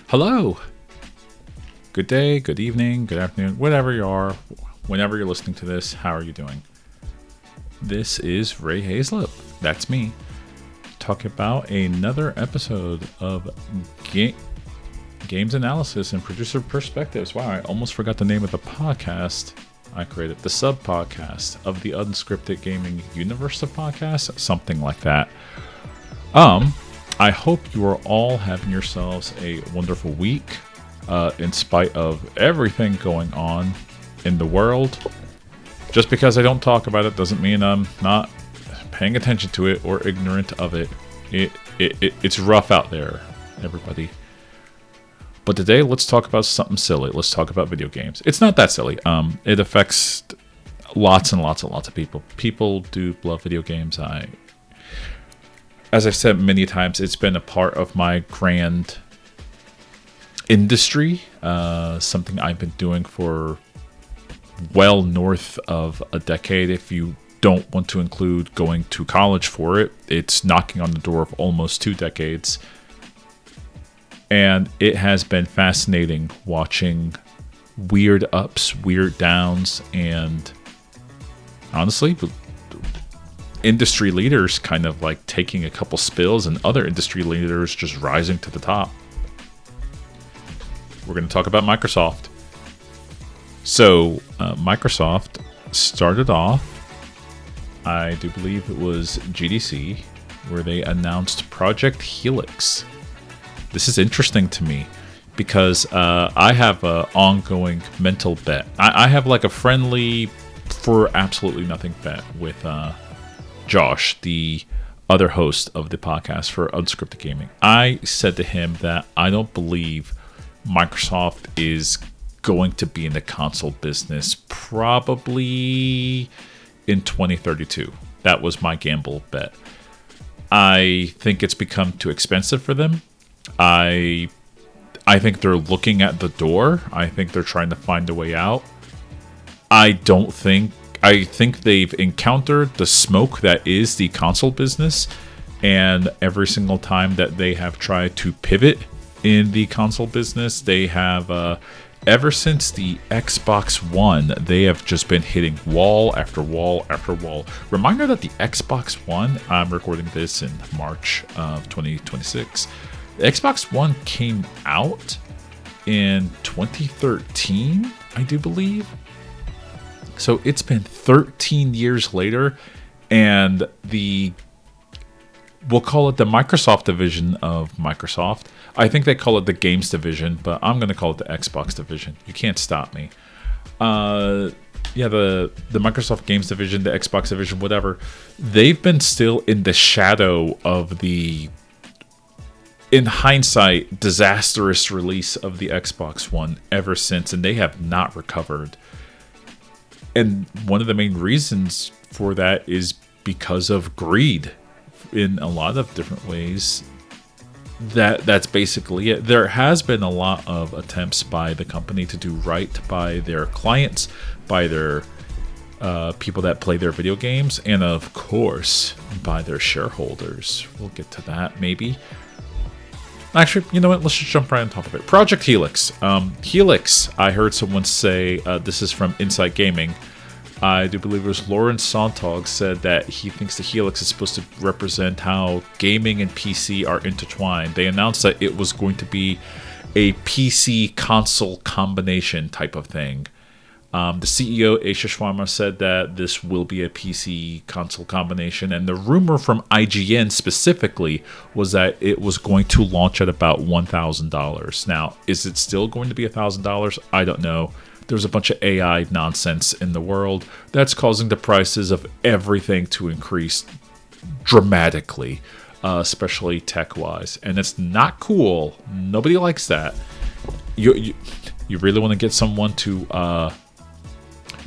Hello. Good day, good evening, good afternoon, whatever you are, whenever you're listening to this, how are you doing? This is Ray Hazlip. That's me. Talking about another episode of Games Analysis and Producer Perspectives. Wow, I almost forgot the name of the podcast I created. The sub-podcast of the Unscripted Gaming Universe of Podcasts. Something like that. I hope you are all having yourselves a wonderful week. In spite of everything going on in the world. Just because I don't talk about it doesn't mean I'm not paying attention to it or ignorant of it. It's rough out there, everybody. But today, let's talk about something silly. Let's talk about video games. It's not that silly. It affects lots and lots and lots of people. People do love video games. As I've said many times, it's been a part of my grand industry, something I've been doing for well north of a decade. If you don't want to include going to college for it, it's knocking on the door of almost 2 decades. And it has been fascinating watching weird ups, weird downs, and honestly, industry leaders kind of like taking a couple spills and other industry leaders just rising to the top. We're going to talk about Microsoft. So, Microsoft started off, I do believe it was GDC, where they announced Project Helix. This is interesting to me because I have an ongoing mental bet. I have like a friendly for absolutely nothing bet with Josh, the other host of the podcast for Unscripted Gaming. I said to him that I don't believe Microsoft is going to be in the console business probably in 2032. That was my gamble bet. I think it's become too expensive for them. I think they're looking at the door. I think they're trying to find a way out. I think they've encountered the smoke that is the console business, and every single time that they have tried to pivot in the console business, they have ever since the Xbox One, they have just been hitting wall after wall after wall. Reminder that the Xbox One, I'm recording this in March of 2026, the Xbox One came out in 2013, I do believe. So it's been 13 years later, and we'll call it the Microsoft division of Microsoft. I think they call it the games division, but I'm going to call it the Xbox division. You can't stop me. The Microsoft games division, the Xbox division, whatever. They've been still in the shadow of the, in hindsight, disastrous release of the Xbox One ever since, and they have not recovered. And one of the main reasons for that is because of greed in a lot of different ways. That's basically it. There has been a lot of attempts by the company to do right by their clients, by their people that play their video games, and of course, by their shareholders. We'll get to that maybe. Actually, you know what? Let's just jump right on top of it. Project Helix. Helix, I heard someone say, this is from Inside Gaming. I do believe it was Lawrence Sontag said that he thinks the Helix is supposed to represent how gaming and PC are intertwined. They announced that it was going to be a PC console combination type of thing. The CEO, ASUS said that this will be a PC console combination, and the rumor from IGN specifically was that it was going to launch at about $1,000. Now, is it still going to be $1,000? I don't know. There's a bunch of AI nonsense in the world that's causing the prices of everything to increase dramatically, especially tech-wise, and it's not cool. Nobody likes that. You really want to get someone to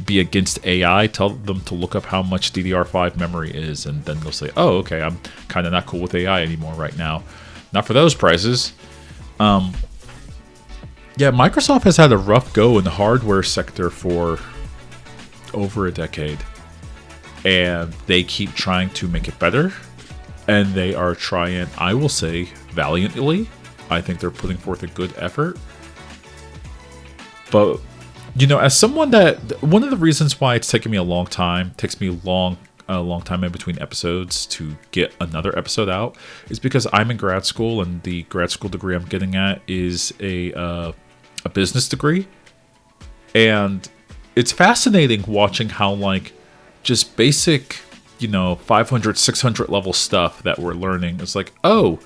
be against AI, tell them to look up how much DDR5 memory is, and then they'll say, oh, okay, I'm kind of not cool with AI anymore right now. Not for those prices. Microsoft has had a rough go in the hardware sector for over a decade, and they keep trying to make it better, and they are trying, I will say, valiantly. I think they're putting forth a good effort. But, as someone that, one of the reasons why it's taken me a long time, takes me a long time in between episodes to get another episode out, is because I'm in grad school, and the grad school degree I'm getting at is a business degree. And it's fascinating watching how, like, just basic, 500, 600 level stuff that we're learning is like, oh,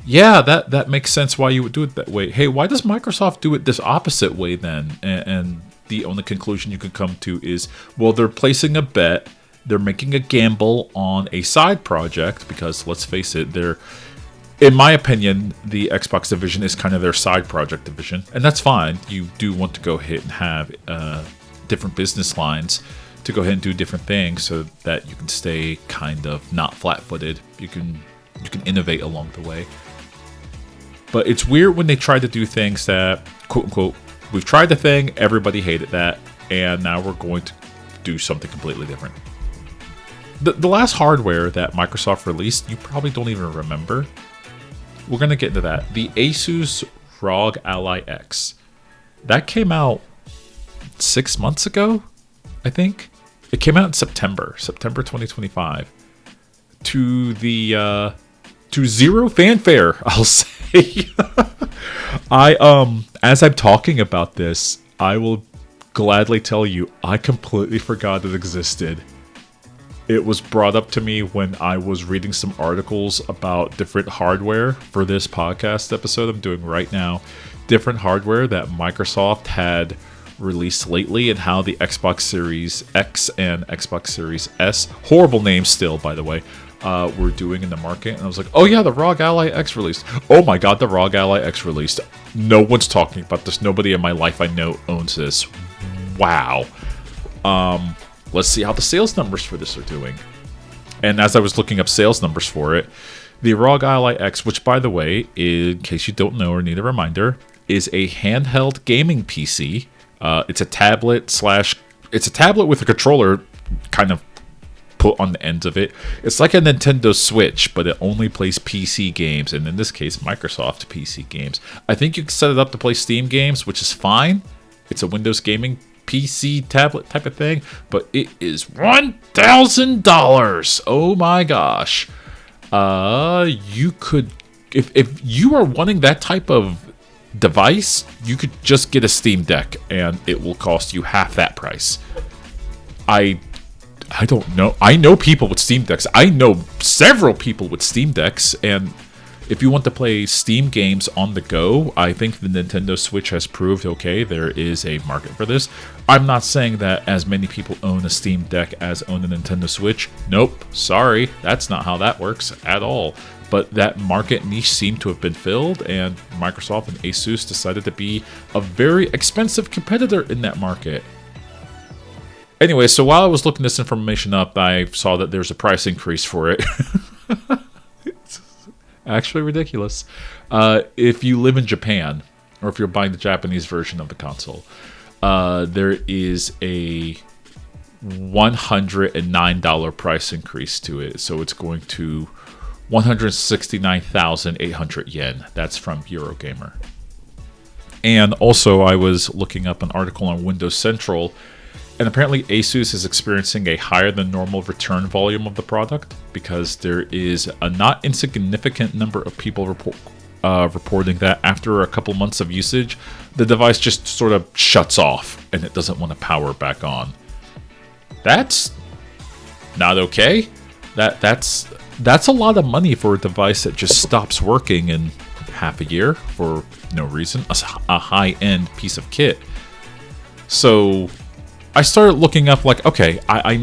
yeah, that makes sense why you would do it that way. Hey, why does Microsoft do it this opposite way then? And the only conclusion you can come to is, well, they're placing a bet. They're making a gamble on a side project because, let's face it, in my opinion, the Xbox division is kind of their side project division. And that's fine. You do want to go ahead and have different business lines to go ahead and do different things so that you can stay kind of not flat-footed. You can innovate along the way. But it's weird when they try to do things that, quote-unquote, we've tried the thing, everybody hated that, and now we're going to do something completely different. The last hardware that Microsoft released, you probably don't even remember. We're going to get into that. The ASUS ROG Ally X. That came out 6 months ago, I think. It came out in September 2025. To zero fanfare, I'll say. As I'm talking about this, I will gladly tell you, I completely forgot it existed. It was brought up to me when I was reading some articles about different hardware for this podcast episode I'm doing right now. Different hardware that Microsoft had released lately and how the Xbox Series X and Xbox Series S, horrible names still, by the way, were doing in the market. And I was like, oh yeah, the ROG Ally X released. Oh my god, the ROG Ally X released. No one's talking about this. Nobody in my life I know owns this. Wow. Let's see how the sales numbers for this are doing. And as I was looking up sales numbers for it, the ROG Ally X, which by the way, in case you don't know or need a reminder, is a handheld gaming PC. It's a tablet with a controller kind of put on the ends of it. It's like a Nintendo Switch, but it only plays PC games, and in this case, Microsoft PC games. I think you can set it up to play Steam games, which is fine. It's a Windows gaming PC tablet type of thing, but it is $1,000. Oh my gosh. You could, if you are wanting that type of device, you could just get a Steam Deck and it will cost you half that price. I don't know. I know people with Steam Decks. I know several people with Steam Decks, and if you want to play Steam games on the go, I think the Nintendo Switch has proved, okay, there is a market for this. I'm not saying that as many people own a Steam Deck as own a Nintendo Switch. Nope, sorry, that's not how that works at all. But that market niche seemed to have been filled, and Microsoft and ASUS decided to be a very expensive competitor in that market. Anyway, so while I was looking this information up, I saw that there's a price increase for it. It's actually ridiculous. If you live in Japan, or if you're buying the Japanese version of the console, there is a $109 price increase to it. So it's going to 169,800 yen. That's from Eurogamer. And also, I was looking up an article on Windows Central, and apparently ASUS is experiencing a higher than normal return volume of the product because there is a not insignificant number of people reporting that after a couple months of usage, the device just sort of shuts off and it doesn't want to power back on. That's not okay. That's a lot of money for a device that just stops working in half a year for no reason. A high-end piece of kit. So I started looking up, like, okay, I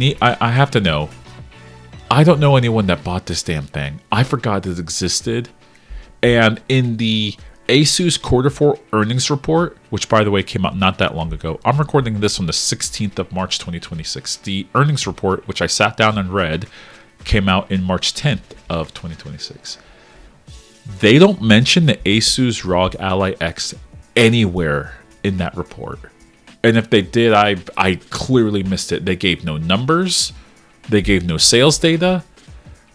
have to know. I don't know anyone that bought this damn thing. I forgot it existed. And in the ASUS Q4 earnings report, which by the way came out not that long ago, I'm recording this on the 16th of March 2026. The earnings report, which I sat down and read, came out in March 10th of 2026. They don't mention the ASUS ROG Ally X anywhere in that report. And if they did, I clearly missed it. They gave no numbers. They gave no sales data.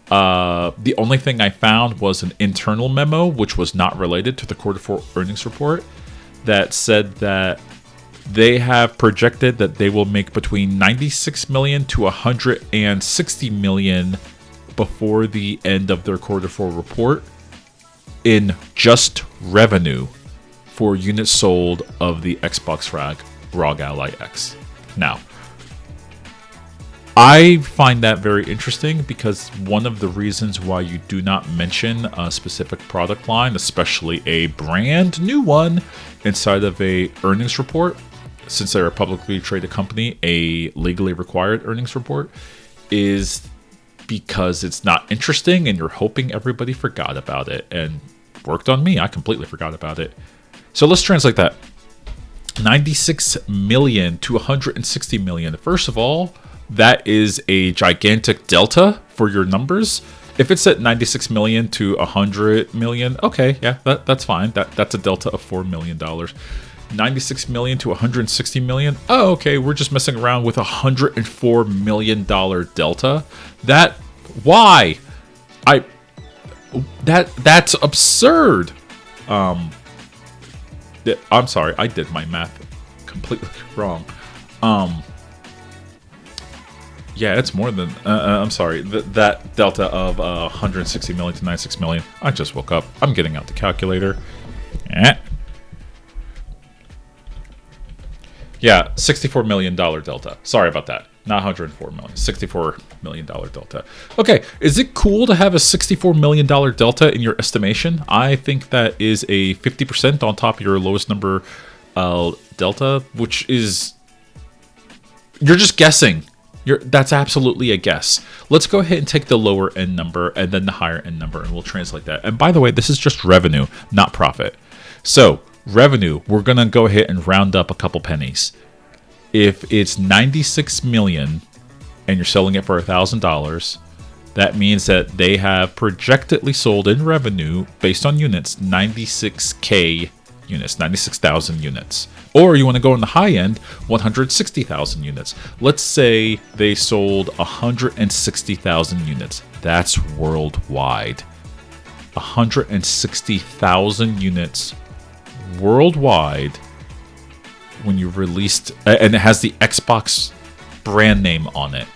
The only thing I found was an internal memo, which was not related to the Q4 earnings report, that said that they have projected that they will make between 96 million to 160 million before the end of their Q4 report in just revenue for units sold of the Xbox ROG Ally X. Now, I find that very interesting because one of the reasons why you do not mention a specific product line, especially a brand new one, inside of a earnings report, since they're a publicly traded company, a legally required earnings report, is because it's not interesting and you're hoping everybody forgot about it. And worked on me. I completely forgot about it. So let's translate that. 96 million to 160 million. First of all, that is a gigantic delta for your numbers. If it's at 96 million to 100 million, okay, yeah, that's fine. That's a delta of $4 million. 96 million to 160 million. Oh, okay, we're just messing around with $104 million delta. Why? That's absurd. I'm sorry, I did my math completely wrong. Yeah, it's more than. I'm sorry. That delta of 160 million to 96 million. I just woke up. I'm getting out the calculator. Yeah, $64 million delta. Sorry about that. Not 104 million. $64 million delta. Okay, is it cool to have a $64 million delta in your estimation? I think that is a 50% on top of your lowest number delta, which is. You're just guessing. That's absolutely a guess. Let's go ahead and take the lower end number and then the higher end number, and we'll translate that. And by the way, this is just revenue, not profit. So revenue, we're going to go ahead and round up a couple pennies. If it's 96 million and you're selling it for $1,000, that means that they have projectedly sold in revenue based on units 96K units, 96,000 units. Or you want to go on the high end, 160,000 units. Let's say they sold 160,000 units. That's worldwide. 160,000 units worldwide when you released, and it has the Xbox brand name on it.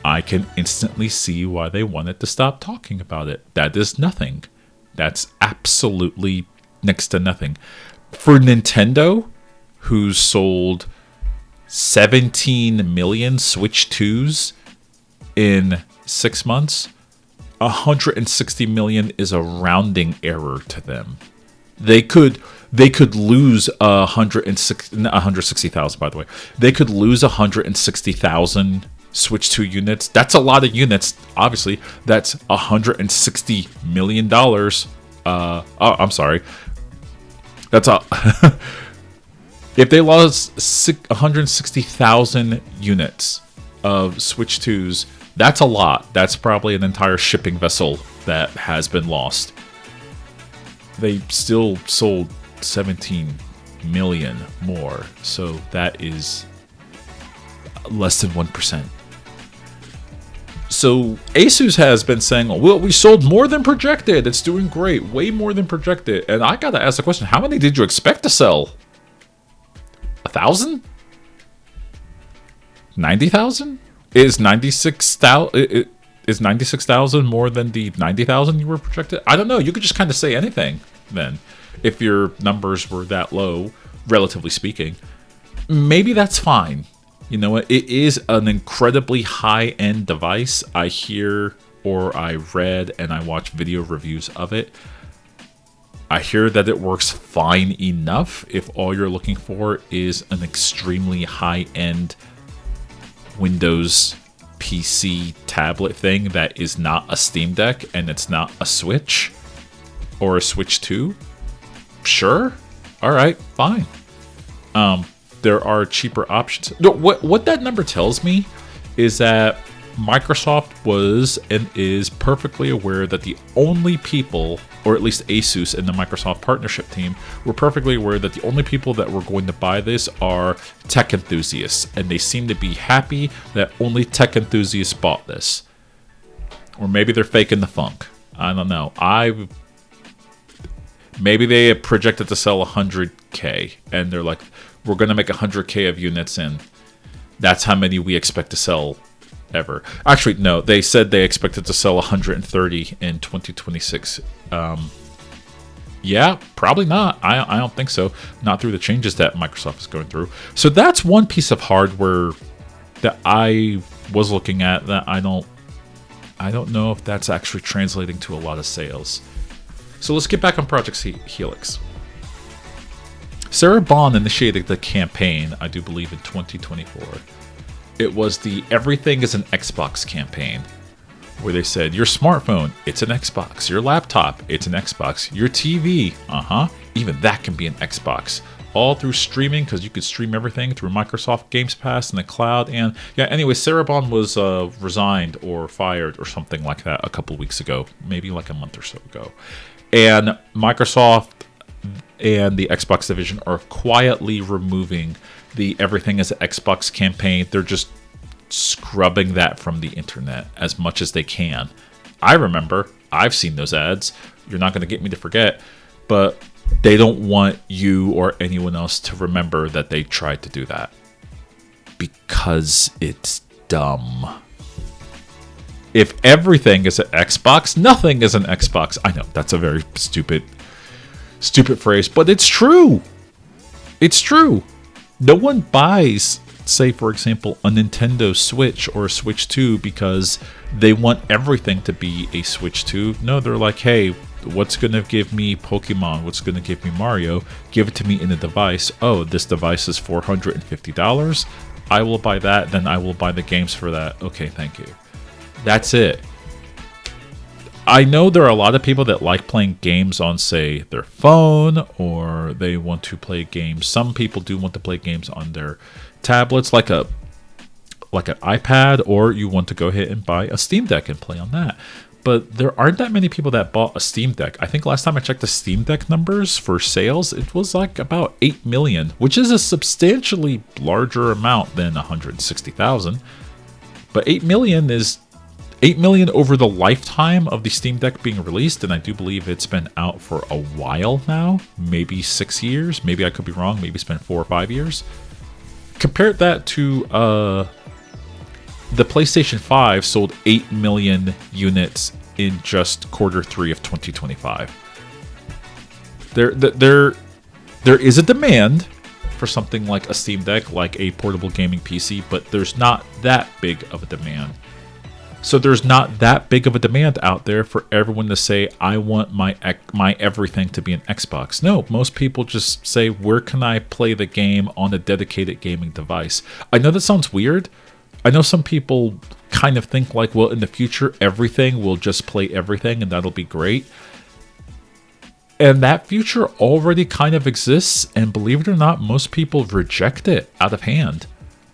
I can instantly see why they wanted to stop talking about it. That is nothing. That's absolutely next to nothing. For Nintendo, who's sold 17 million Switch 2s in 6 months, 160 million is a rounding error to them. They could lose 160,000, by the way. They could lose 160,000 Switch 2 units. That's a lot of units. Obviously, that's $160 million. I'm sorry. That's a if they lost 160,000 units of Switch 2s, that's a lot. That's probably an entire shipping vessel that has been lost. They still sold 17 million more, so that is less than 1%. So ASUS has been saying, well, we sold more than projected. It's doing great, way more than projected. And I gotta ask the question: how many did you expect to sell? 1,000? 90,000? Is 96,000 more than the 90,000 you were projected? I don't know. You could just kind of say anything then, if your numbers were that low, relatively speaking. Maybe that's fine. You know what? It is an incredibly high-end device. I hear, or I read, and I watch video reviews of it. I hear that it works fine enough if all you're looking for is an extremely high-end Windows PC tablet thing that is not a Steam Deck and it's not a Switch or a Switch 2. Sure. All right, fine. There are cheaper options. What that number tells me is that Microsoft was and is perfectly aware that the only people, or at least ASUS and the Microsoft partnership team, were perfectly aware that the only people that were going to buy this are tech enthusiasts. And they seem to be happy that only tech enthusiasts bought this. Or maybe they're faking the funk. I don't know. Maybe they projected to sell 100K, and they're like, we're going to make 100K of units, and that's how many we expect to sell ever. Actually, no, they said they expected to sell 130 in 2026. Yeah, probably not. I don't think so. Not through the changes that Microsoft is going through. So that's one piece of hardware that I was looking at that I don't know if that's actually translating to a lot of sales. So let's get back on Project Helix. Sarah Bond initiated the campaign, I do believe, in 2024. It was the Everything is an Xbox campaign, where they said, your smartphone, it's an Xbox. Your laptop, it's an Xbox. Your TV, even that can be an Xbox. All through streaming, because you could stream everything through Microsoft Games Pass and the cloud. And yeah, anyway, Sarah Bond was resigned or fired or something like that a couple weeks ago, maybe like a month or so ago. And Microsoft and the Xbox division are quietly removing the Everything is an Xbox campaign. They're just scrubbing that from the internet as much as they can. I remember, I've seen those ads. You're not going to get me to forget, but they don't want you or anyone else to remember that they tried to do that, because it's dumb. If everything is an Xbox, nothing is an Xbox. I know that's a very stupid phrase, but it's true. It's true. No one buys, say for example, a Nintendo Switch or a Switch 2 because they want everything to be a Switch 2. No, they're like, hey, what's going to give me Pokemon? What's going to give me Mario? Give it to me in a device. Oh, this device is $450. I will buy that. Then I will buy the games for that. Okay, thank you. That's it. I know there are a lot of people that like playing games on, say, their phone, or they want to play games. Some people do want to play games on their tablets, like an iPad, or you want to go ahead and buy a Steam Deck and play on that. But there aren't that many people that bought a Steam Deck. I think last time I checked the Steam Deck numbers for sales, it was like about 8 million, which is a substantially larger amount than 160,000. But 8 million is 8 million over the lifetime of the Steam Deck being released, and I do believe it's been out for a while now, maybe 6 years. Maybe I could be wrong. Maybe it's been 4 or 5 years. Compare that to the PlayStation 5 sold 8 million units in just Q3 of 2025. There is a demand for something like a Steam Deck, like a portable gaming PC, but there's not that big of a demand. So there's not that big of a demand out there for everyone to say, I want my everything to be an Xbox. No, most people just say, where can I play the game on a dedicated gaming device? I know that sounds weird. I know some people kind of think like, well, in the future, everything will just play everything and that'll be great. And that future already kind of exists. And believe it or not, most people reject it out of hand.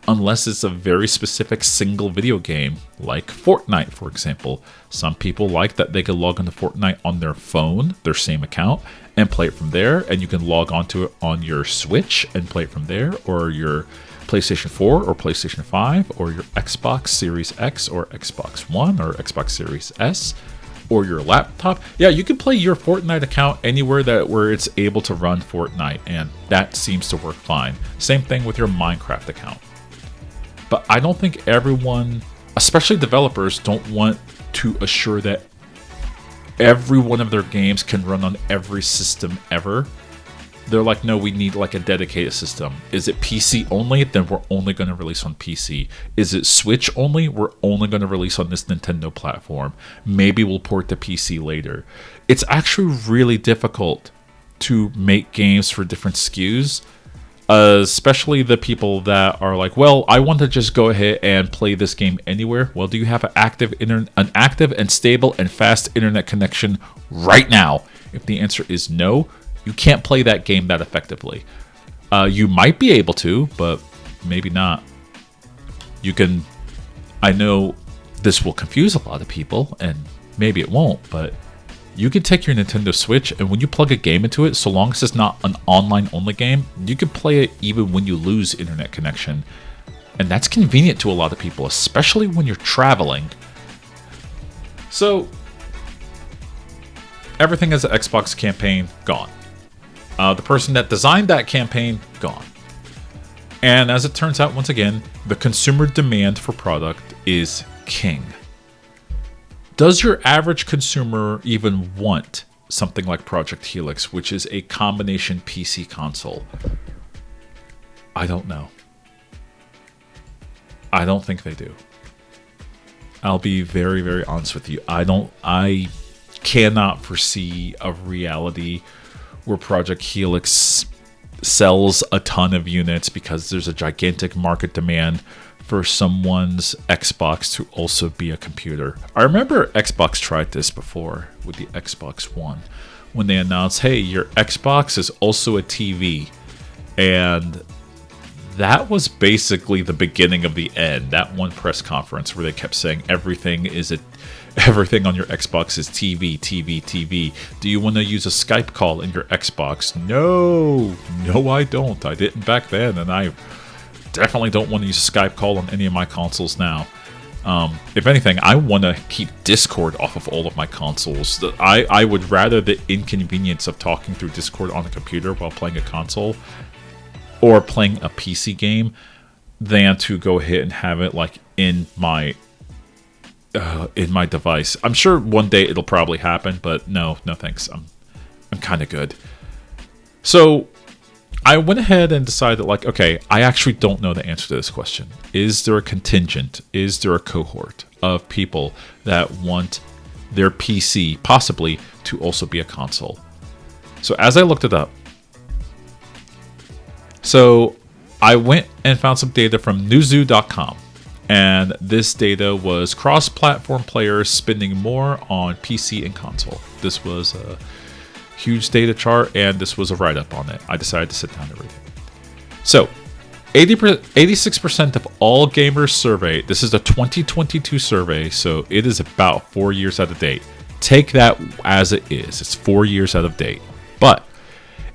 Unless it's a very specific single video game, like Fortnite, for example. Some people like that they can log into Fortnite on their phone, their same account, and play it from there. And you can log onto it on your Switch and play it from there, or your PlayStation 4 or PlayStation 5, or your Xbox Series X or Xbox One or Xbox Series S, or your laptop. Yeah, you can play your Fortnite account anywhere where it's able to run Fortnite, and that seems to work fine. Same thing with your Minecraft account. But I don't think everyone, especially developers, don't want to assure that every one of their games can run on every system ever. They're like, no, we need like a dedicated system. Is it PC only? Then we're only going to release on PC. Is it Switch only? We're only going to release on this Nintendo platform. Maybe we'll port to PC later. It's actually really difficult to make games for different SKUs. Especially the people that are like, well, I want to just go ahead and play this game anywhere. Well, do you have an active and stable and fast internet connection right now? If the answer is no, you can't play that game that effectively. You might be able to, but maybe not. You can. I know this will confuse a lot of people, and maybe it won't, but you can take your Nintendo Switch, and when you plug a game into it, so long as it's not an online-only game, you can play it even when you lose internet connection. And that's convenient to a lot of people, especially when you're traveling. So everything as an Xbox campaign, gone. The person that designed that campaign, gone. And as it turns out, once again, the consumer demand for product is king. Does your average consumer even want something like Project Helix, which is a combination PC console? I don't know. I don't think they do. I'll be very, very honest with you. I cannot foresee a reality where Project Helix sells a ton of units because there's a gigantic market demand for someone's Xbox to also be a computer. I remember Xbox tried this before with the Xbox One when they announced, hey, your Xbox is also a TV. And that was basically the beginning of the end. That one press conference where they kept saying everything on your Xbox is TV, TV, TV. Do you want to use a Skype call in your Xbox? No, I don't. I didn't back then, and I definitely don't want to use a Skype call on any of my consoles now. If anything, I want to keep Discord off of all of my consoles. I would rather the inconvenience of talking through Discord on a computer while playing a console or playing a PC game than to go ahead and have it like in my device. I'm sure one day it'll probably happen, but no thanks. I'm kind of good. So I went ahead and decided, like, okay, I actually don't know the answer to this question. Is there a contingent? Is there a cohort of people that want their PC possibly to also be a console? So as I looked it up, so I went and found some data from newzoo.com. And this data was cross-platform players spending more on PC and console. This was a huge data chart, and this was a write-up on it. I decided to sit down and read it. So, 86% of all gamers surveyed, this is a 2022 survey, so it is about 4 years out of date. Take that as it is. It's 4 years out of date. But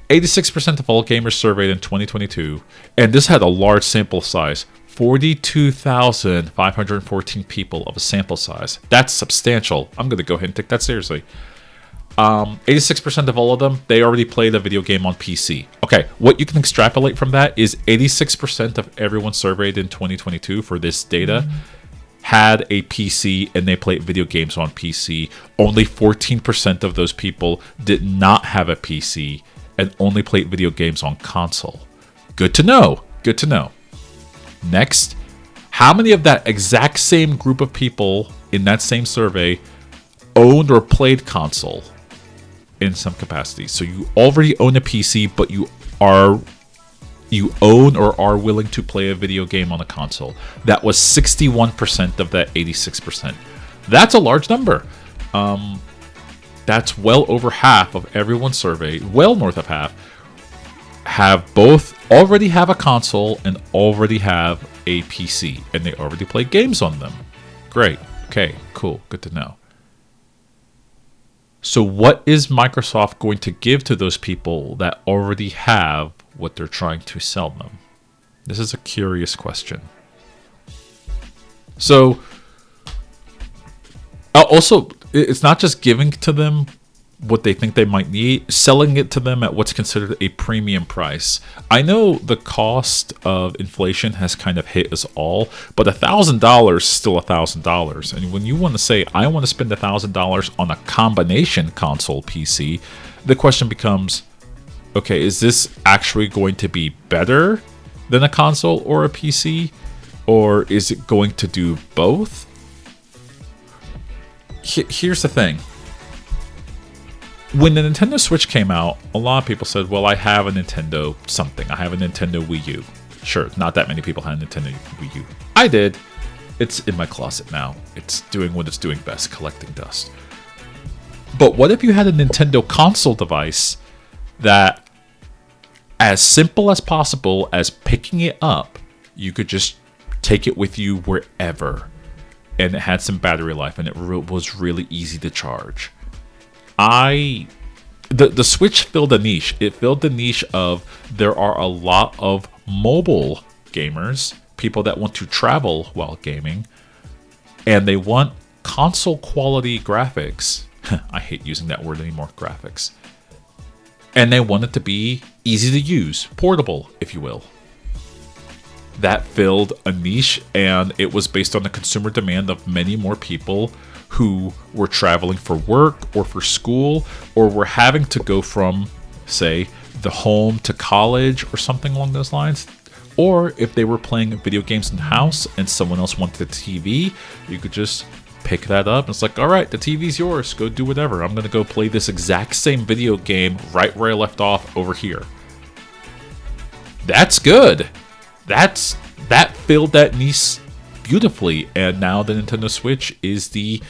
86% of all gamers surveyed in 2022, and this had a large sample size, 42,514 people of a sample size. That's substantial. I'm going to go ahead and take that seriously. 86% of all of them, they already played a video game on PC. Okay, what you can extrapolate from that is 86% of everyone surveyed in 2022 for this data had a PC and they played video games on PC. Only 14% of those people did not have a PC and only played video games on console. Good to know. Good to know. Next, how many of that exact same group of people in that same survey owned or played console in some capacity? So you already own a PC, but you own or are willing to play a video game on a console. That was 61% of that 86%. That's a large number. That's well over half of everyone surveyed, well north of half, already have a console and already have a PC, and they already play games on them. Great. Okay, cool. Good to know. So what is Microsoft going to give to those people that already have what they're trying to sell them? This is a curious question. So also, it's not just giving to them what they think they might need, selling it to them at what's considered a premium price. I know the cost of inflation has kind of hit us all, but $1,000 is still $1,000. And when you want to say, I want to spend $1,000 on a combination console PC, the question becomes, okay, is this actually going to be better than a console or a PC? Or is it going to do both? Here's the thing. When the Nintendo Switch came out, a lot of people said, well, I have a Nintendo something. I have a Nintendo Wii U. Sure, not that many people had a Nintendo Wii U. I did. It's in my closet now. It's doing what it's doing best, collecting dust. But what if you had a Nintendo console device that, as simple as possible as picking it up, you could just take it with you wherever, and it had some battery life, and it was really easy to charge. The Switch filled a niche. It filled the niche of there are a lot of mobile gamers, people that want to travel while gaming, and they want console quality graphics. I hate using that word anymore, graphics. And they want it to be easy to use, portable, if you will. That filled a niche, and it was based on the consumer demand of many more people who were traveling for work or for school, or were having to go from, say, the home to college or something along those lines. Or if they were playing video games in the house and someone else wanted a TV, you could just pick that up. And it's like, all right, the TV's yours. Go do whatever. I'm going to go play this exact same video game right where I left off over here. That's good. That filled that niche beautifully. And now the Nintendo Switch is the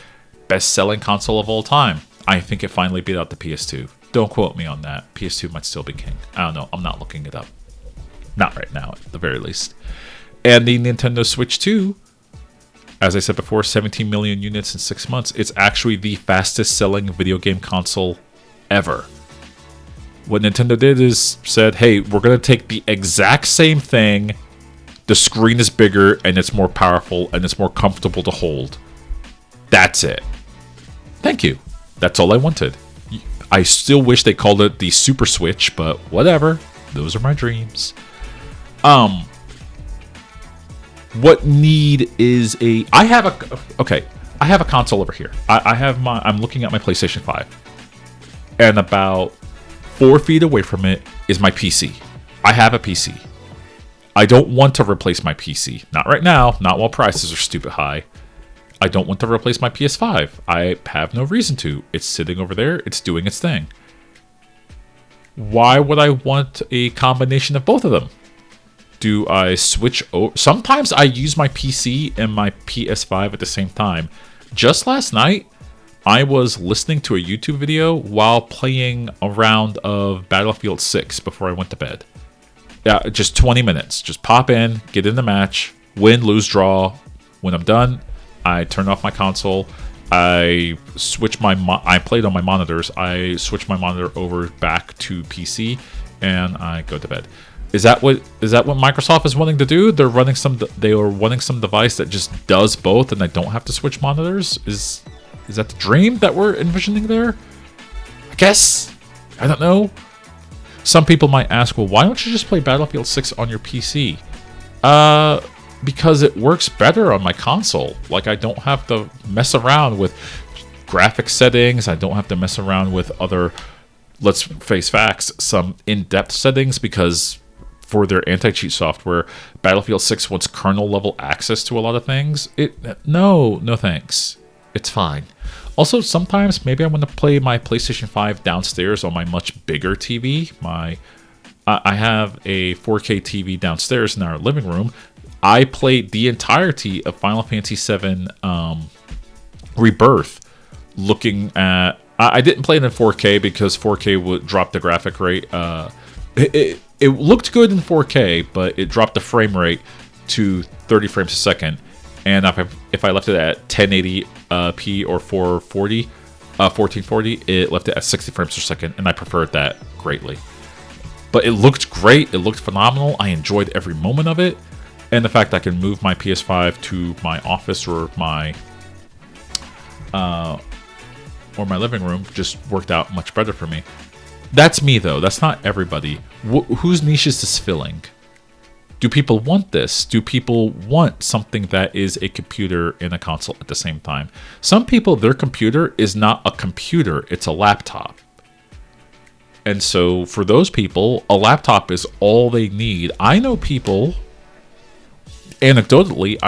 best-selling console of all time. I think it finally beat out the PS2. Don't quote me on that. PS2 might still be king. I don't know. I'm not looking it up. Not right now, at the very least. And the Nintendo Switch 2, as I said before, 17 million units in 6 months. It's actually the fastest-selling video game console ever. What Nintendo did is said, hey, we're going to take the exact same thing. The screen is bigger, and it's more powerful, and it's more comfortable to hold. That's it. Thank you. That's all I wanted. I still wish they called it the Super Switch, but whatever. Those are my dreams. What need is a... I have a console over here. I'm looking at my PlayStation 5. And about 4 feet away from it is my PC. I have a PC. I don't want to replace my PC. Not right now. Not while prices are stupid high. I don't want to replace my PS5. I have no reason to. It's sitting over there. It's doing its thing. Why would I want a combination of both of them? Do I switch over? Sometimes I use my PC and my PS5 at the same time. Just last night, I was listening to a YouTube video while playing a round of Battlefield 6 before I went to bed. Yeah, just 20 minutes. Just pop in, get in the match, win, lose, draw. When I'm done, I turn off my console. I played on my monitors. I switch my monitor over back to PC, and I go to bed. Is that what Microsoft is wanting to do? They are wanting some device that just does both, and I don't have to switch monitors. Is that the dream that we're envisioning there? I guess. I don't know. Some people might ask, well, why don't you just play Battlefield 6 on your PC? Because it works better on my console. Like, I don't have to mess around with graphic settings. I don't have to mess around with other, let's face facts, some in-depth settings, because for their anti-cheat software, Battlefield 6 wants kernel-level access to a lot of things. No thanks. It's fine. Also, sometimes maybe I want to play my PlayStation 5 downstairs on my much bigger TV. I have a 4K TV downstairs in our living room. I played the entirety of Final Fantasy VII Rebirth looking at... I didn't play it in 4K because 4K would drop the graphic rate. It looked good in 4K, but it dropped the frame rate to 30 frames a second. And if I left it at 1080p or 1440, it left it at 60 frames per second, and I preferred that greatly. But it looked great. It looked phenomenal. I enjoyed every moment of it. And the fact I can move my PS5 to my office or my living room just worked out much better for me. That's me, though. That's not everybody. Whose niche is this filling? Do people want this? Do people want something that is a computer and a console at the same time? Some people, their computer is not a computer. It's a laptop. And so for those people, a laptop is all they need. I know people, anecdotally,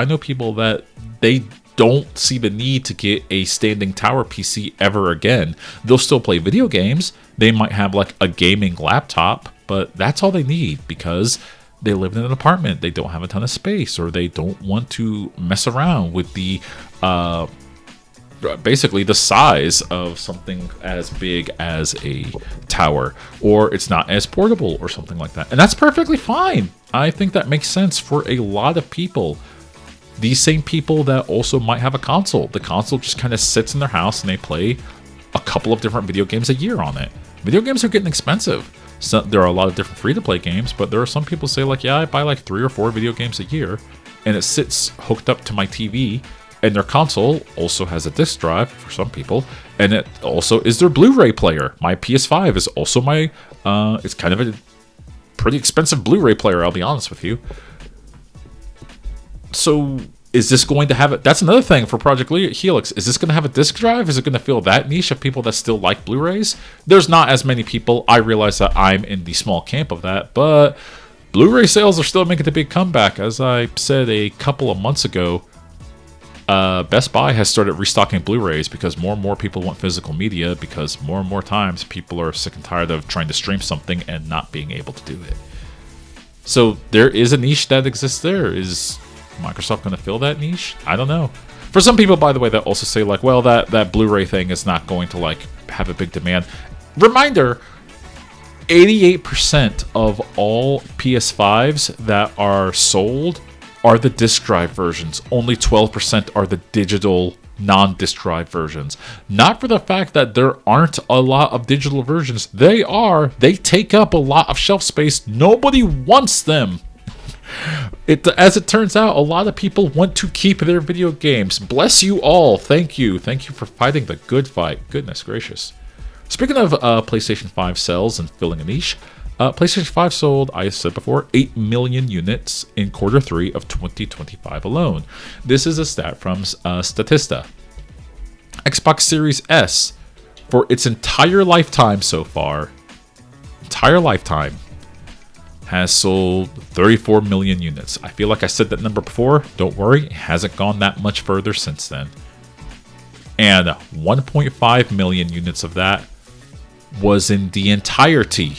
that they don't see the need to get a standing tower PC ever again. They'll still play video games. They might have like a gaming laptop, but that's all they need because they live in an apartment. They don't have a ton of space, or they don't want to mess around with the basically the size of something as big as a tower, or it's not as portable or something like that. And that's perfectly fine. I think that makes sense for a lot of people. These same people that also might have a console. The console just kind of sits in their house and they play a couple of different video games a year on it. Video games are getting expensive. So there are a lot of different free-to-play games, but there are some people say like, yeah, I buy like 3 or 4 video games a year, and it sits hooked up to my TV, And their console also has a disc drive for some people, and it also is their Blu-ray player. My PS5 is also my, it's kind of a pretty expensive Blu-ray player, I'll be honest with you. So is this going to have it? That's another thing for Project Helix. Is this going to have a disc drive? Is it going to fill that niche of people that still like Blu-rays? There's not as many people. I realize that I'm in the small camp of that, but Blu-ray sales are still making a big comeback. As I said a couple of months ago, Best Buy has started restocking Blu-rays because more and more people want physical media, because more and more times people are sick and tired of trying to stream something and not being able to do it. So there is a niche that exists there. Is Microsoft going to fill that niche? I don't know. For some people, by the way, that also say like, well, that Blu-ray thing is not going to like have a big demand. Reminder, 88% of all PS5s that are sold are the disc drive versions. Only 12% are the digital non-disc drive versions. Not for the fact that there aren't a lot of digital versions. They are. They take up a lot of shelf space. Nobody wants them. As it turns out, a lot of people want to keep their video games. Bless you all. Thank you. Thank you for fighting the good fight. Goodness gracious. Speaking of PlayStation 5 sales and filling a niche, PlayStation 5 sold, I said before, 8 million units in quarter 3 of 2025 alone. This is a stat from Statista. Xbox Series S, for its entire lifetime so far, has sold 34 million units. I feel like I said that number before. Don't worry, it hasn't gone that much further since then. And 1.5 million units of that was in the entirety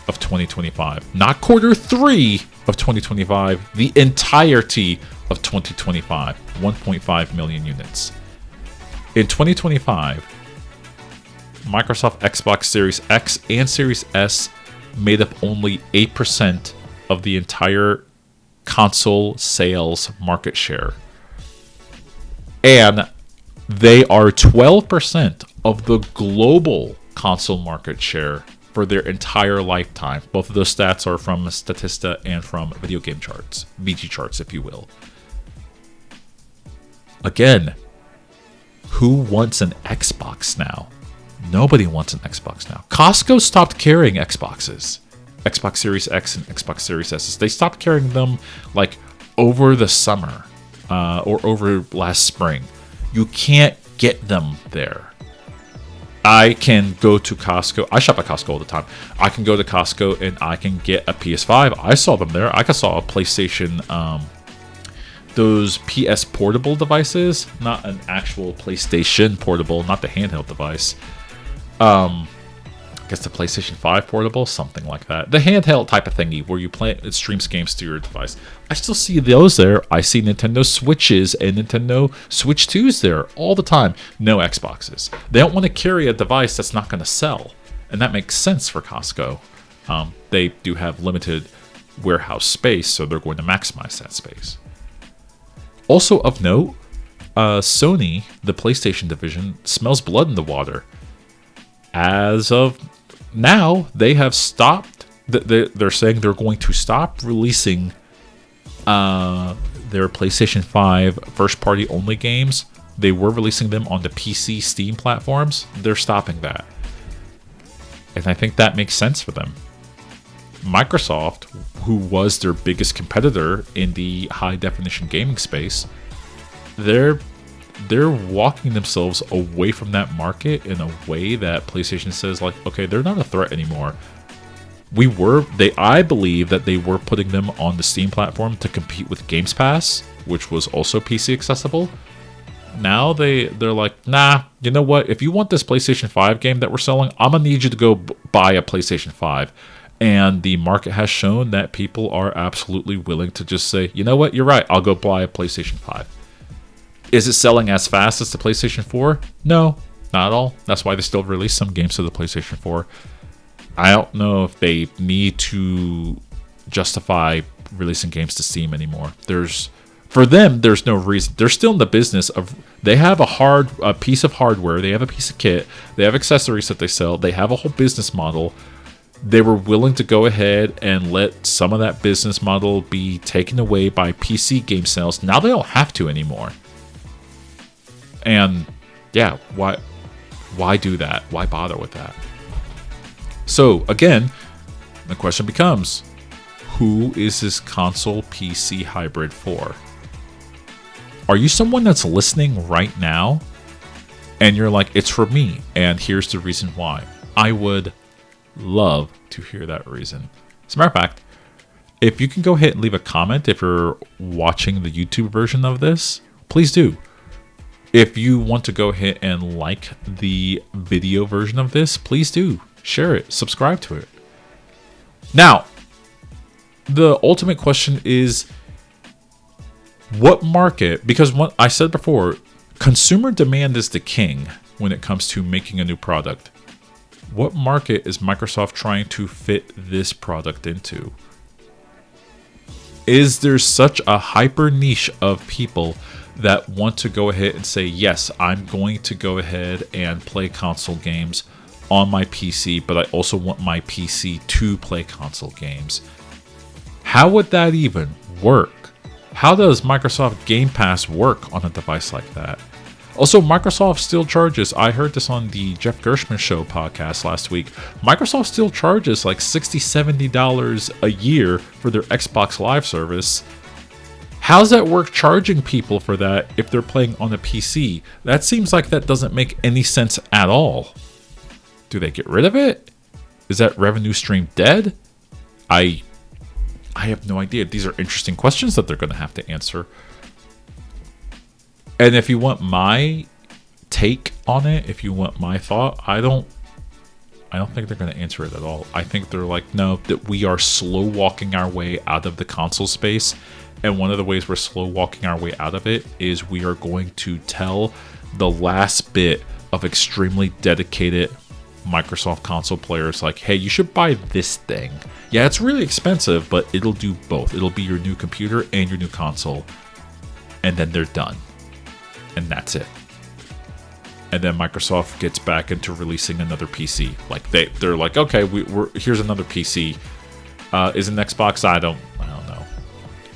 of 2025. Not quarter 3 of 2025, the entirety of 2025. 1.5 million units. In 2025, Microsoft Xbox Series X and Series S made up only 8% of the entire console sales market share. And they are 12% of the global console market share for their entire lifetime. Both of those stats are from Statista and from video game charts, VG charts, if you will. Again, who wants an Xbox now? Nobody wants an Xbox now. Costco stopped carrying Xboxes. Xbox Series X and Xbox Series S. They stopped carrying them like over the summer or over last spring. You can't get them there. I can go to Costco. I shop at Costco all the time. I can go to Costco and I can get a PS5. I saw them there. I saw a PlayStation, those PS portable devices, not an actual PlayStation portable, not the handheld device. I guess the PlayStation 5 portable, something like that. The handheld type of thingy where you play it streams games to your device. I still see those there. I see Nintendo Switches and Nintendo Switch 2s there all the time. No Xboxes. They don't want to carry a device that's not going to sell. And that makes sense for Costco. They do have limited warehouse space, so they're going to maximize that space. Also of note, Sony, the PlayStation division, smells blood in the water. As of now, they have stopped. They're saying they're going to stop releasing their PlayStation 5 first-party only games. They were releasing them on the PC Steam platforms. They're stopping that. And I think that makes sense for them. Microsoft, who was their biggest competitor in the high-definition gaming space, they're walking themselves away from that market in a way that PlayStation says, like, okay, they're not a threat anymore. I believe that they were putting them on the Steam platform to compete with Games Pass, which was also PC accessible. Now they're like, nah, you know what? If you want this PlayStation 5 game that we're selling, I'm gonna need you to go buy a PlayStation 5. And the market has shown that people are absolutely willing to just say, you know what? You're right. I'll go buy a PlayStation 5. Is it selling as fast as the PlayStation 4? No, not at all. That's why they still release some games to the PlayStation 4. I don't know if they need to justify releasing games to Steam anymore. For them, there's no reason. They're still in the business of, they have a piece of hardware, they have a piece of kit, they have accessories that they sell, they have a whole business model. They were willing to go ahead and let some of that business model be taken away by PC game sales. Now they don't have to anymore. And yeah, why do that? Why bother with that? So again, the question becomes, who is this console PC hybrid for? Are you someone that's listening right now and you're like, it's for me, and here's the reason why? I would love to hear that reason. As a matter of fact, if you can go ahead and leave a comment if you're watching the YouTube version of this, please do. If you want to go ahead and like the video version of this, please do. Share it. Subscribe to it. Now, the ultimate question is, what market? Because what I said before, consumer demand is the king when it comes to making a new product. What market is Microsoft trying to fit this product into? Is there such a hyper niche of people that want to go ahead and say, yes, I'm going to go ahead and play console games on my PC, but I also want my PC to play console games? How would that even work? How does Microsoft Game Pass work on a device like that? Also, Microsoft still charges, I heard this on the Jeff Gershman Show podcast last week, Microsoft still charges like $60, $70 a year for their Xbox Live service. How's that work charging people for that if they're playing on a PC? That seems like that doesn't make any sense at all. Do they get rid of it? Is that revenue stream dead? I have no idea. These are interesting questions that they're going to have to answer. And if you want my take on it, if you want my thought, I don't think they're going to answer it at all. I think they're like, no, that we are slow walking our way out of the console space. And one of the ways we're slow walking our way out of it is we are going to tell the last bit of extremely dedicated Microsoft console players like, hey, you should buy this thing. Yeah, it's really expensive, but it'll do both. It'll be your new computer and your new console. And then they're done. And that's it. And then Microsoft gets back into releasing another PC. Like they're like, okay, here's another PC. Is an Xbox? I don't know.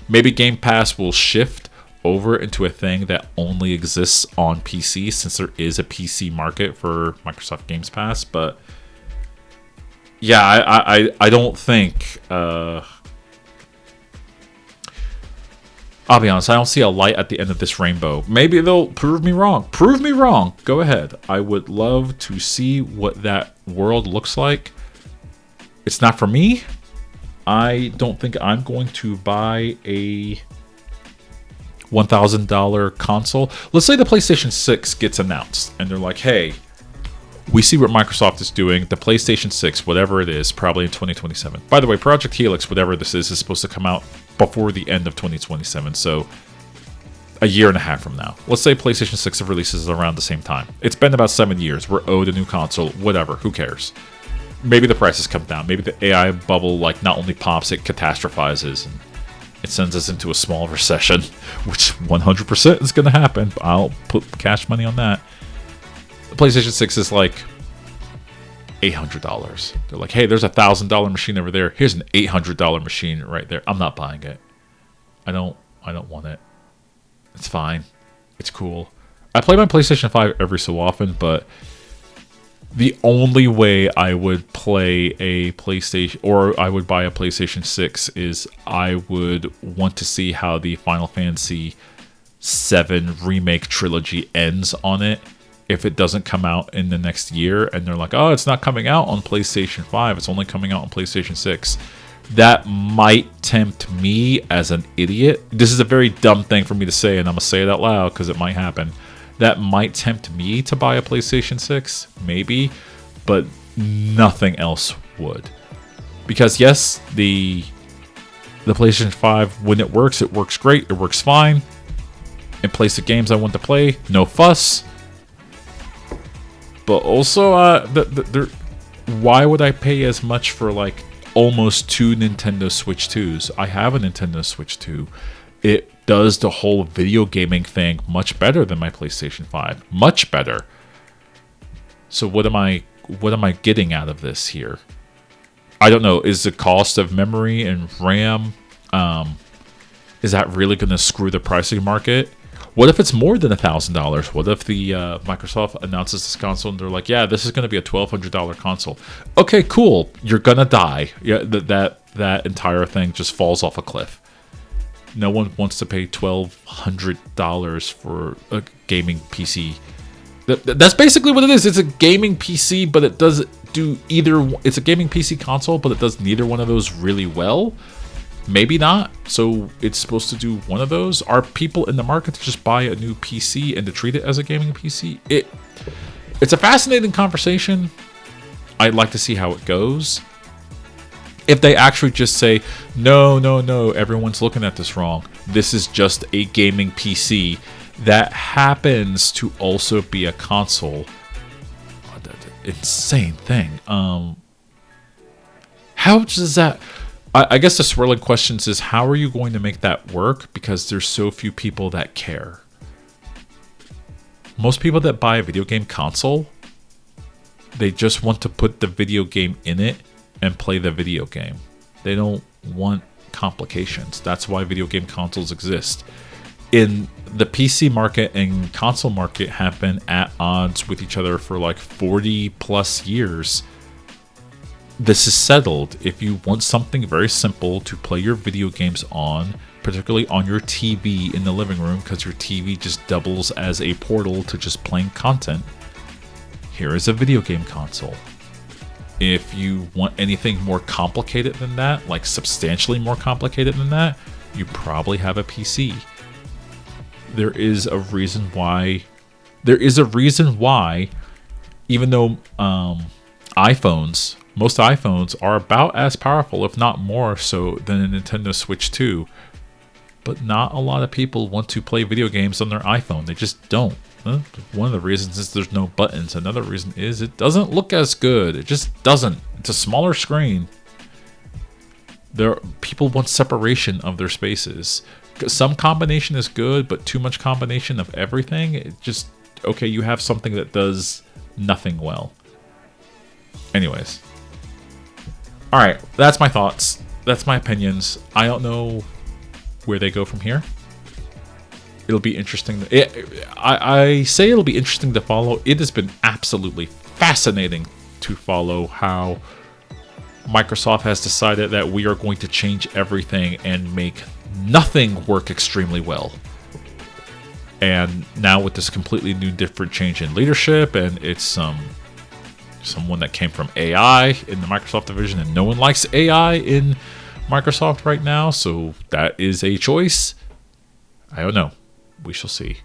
Maybe Game Pass will shift over into a thing that only exists on PC, since there is a PC market for Microsoft Games Pass. But yeah, I don't think. I'll be honest, I don't see a light at the end of this rainbow. Maybe they'll prove me wrong. Prove me wrong. Go ahead. I would love to see what that world looks like. It's not for me. I don't think I'm going to buy a $1,000 console. Let's say the PlayStation 6 gets announced and they're like, hey, we see what Microsoft is doing. The PlayStation 6, whatever it is, probably in 2027. By the way, Project Helix, whatever this is supposed to come out before the end of 2027. So a year and a half from now. Let's say PlayStation 6 releases around the same time. It's been about 7 years. We're owed a new console. Whatever. Who cares? Maybe the prices come down. Maybe the AI bubble like not only pops, it catastrophizes and it sends us into a small recession, which 100% is going to happen. I'll put cash money on that. The PlayStation 6 is like $800. They're like, hey, there's a $1,000 machine over there. Here's an $800 machine right there. I'm not buying it. I don't want it. It's fine. It's cool. I play my PlayStation 5 every so often, but the only way I would play a PlayStation, or I would buy a PlayStation 6, is I would want to see how the Final Fantasy VII Remake trilogy ends on it. If it doesn't come out in the next year and they're like, oh, it's not coming out on PlayStation 5, it's only coming out on PlayStation 6, that might tempt me as an idiot. This is a very dumb thing for me to say, and I'm going to say it out loud because it might happen. That might tempt me to buy a PlayStation 6, maybe, but nothing else would. Because yes, the PlayStation 5, when it works great, it works fine. It plays the games I want to play, no fuss. But also, why would I pay as much for like almost 2 Nintendo Switch 2s? I have a Nintendo Switch 2. It does the whole video gaming thing much better than my PlayStation 5. Much better. So what am I getting out of this here? I don't know. Is the cost of memory and RAM, is that really going to screw the pricing market? What if it's more than $1,000? What if the Microsoft announces this console and they're like, yeah, this is going to be a $1,200 console. Okay, cool. You're going to die. Yeah, that entire thing just falls off a cliff. No one wants to pay $1,200 for a gaming PC. That's basically what it is. It's a gaming PC, but it does do either. It's a gaming PC console, but it does neither one of those really well. Maybe not. So it's supposed to do one of those. Are people in the market to just buy a new PC and to treat it as a gaming PC? It's a fascinating conversation. I'd like to see how it goes. If they actually just say, no, everyone's looking at this wrong. This is just a gaming PC that happens to also be a console. Insane thing. How does that... I guess the swirling questions is, how are you going to make that work? Because there's so few people that care. Most people that buy a video game console, they just want to put the video game in it and play the video game. They don't want complications. That's why video game consoles exist. In the PC market and console market have been at odds with each other for like 40 plus years. This is settled. If you want something very simple to play your video games on, particularly on your TV in the living room, because your TV just doubles as a portal to just playing content, here is a video game console. If you want anything more complicated than that, like substantially more complicated than that, you probably have a PC. There is a reason why, even though most iPhones are about as powerful, if not more so, than a Nintendo Switch 2, but not a lot of people want to play video games on their iPhone. They just don't. One of the reasons is there's no buttons. Another reason is it doesn't look as good. It just doesn't. It's a smaller screen. People want separation of their spaces. Some combination is good, but too much combination of everything, it just, okay, you have something that does nothing well. Anyways. Alright, that's my thoughts. That's my opinions. I don't know where they go from here. It'll be interesting. I say it'll be interesting to follow. It has been absolutely fascinating to follow how Microsoft has decided that we are going to change everything and make nothing work extremely well. And now with this completely new, different change in leadership, and it's someone that came from AI in the Microsoft division, and no one likes AI in Microsoft right now, so that is a choice. I don't know. We shall see.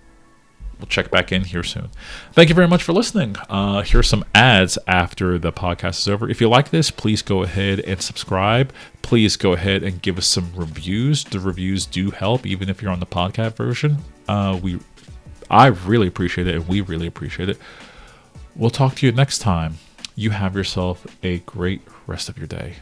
We'll check back in here soon. Thank you very much for listening. Here's some ads after the podcast is over. If you like this, please go ahead and subscribe. Please go ahead and give us some reviews. The reviews do help, even if you're on the podcast version. I really appreciate it, and we really appreciate it. We'll talk to you next time. You have yourself a great rest of your day.